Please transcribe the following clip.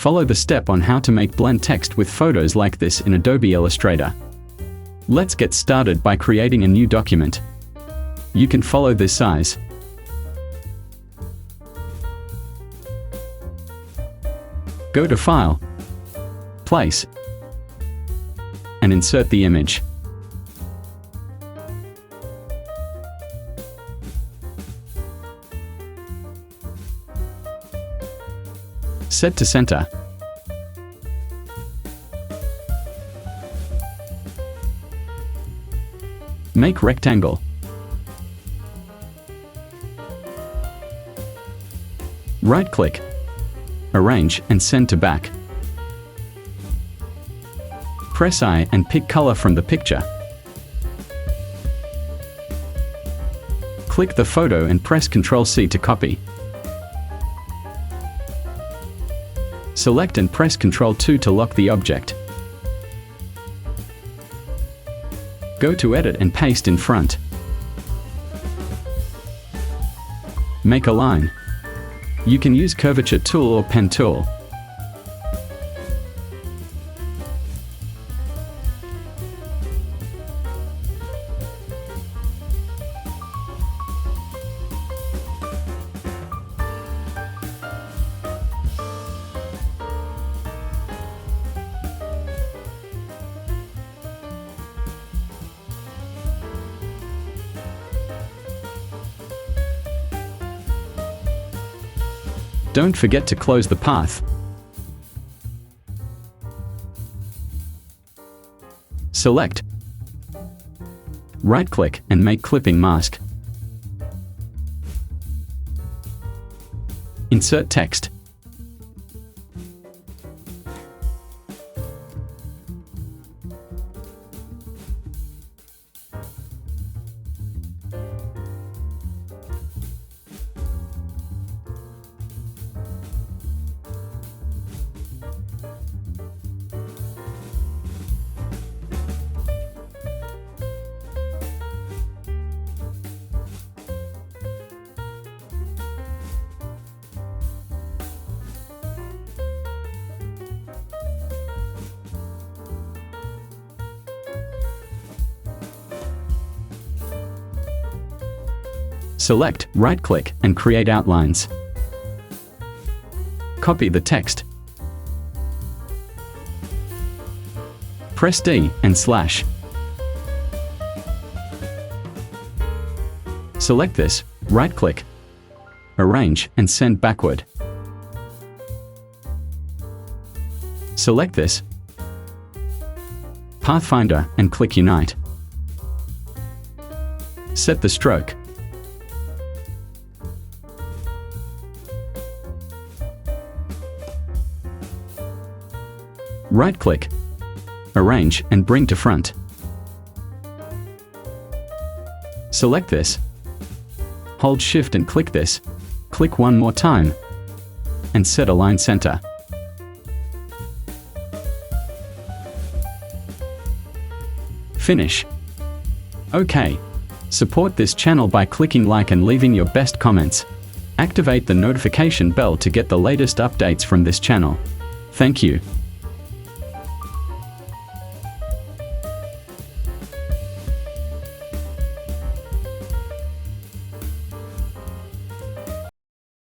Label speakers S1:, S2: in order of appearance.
S1: Follow the step on how to make blend text with photos like this in Adobe Illustrator. Let's get started by creating a new document. You can follow this size. Go to File, Place, and insert the image. Set to center. Make rectangle. Right-click, arrange and send to back. Press I and pick color from the picture. Click the photo and press Ctrl+C to copy. Select and press Ctrl+2 to lock the object. Go to Edit and paste in front. Make a line. You can use curvature tool or pen tool. Don't forget to close the path. Select. Right-click and make clipping mask. Insert text. Select, right-click, and create outlines. Copy the text. Press D and slash. Select this, right-click, arrange and send backward. Select this, Pathfinder, and click Unite. Set the stroke. Right-click, arrange and bring to front. Select this. Hold Shift and click this. Click one more time. And set Align Center. Finish. OK. Support this channel by clicking like and leaving your best comments. Activate the notification bell to get the latest updates from this channel. Thank you.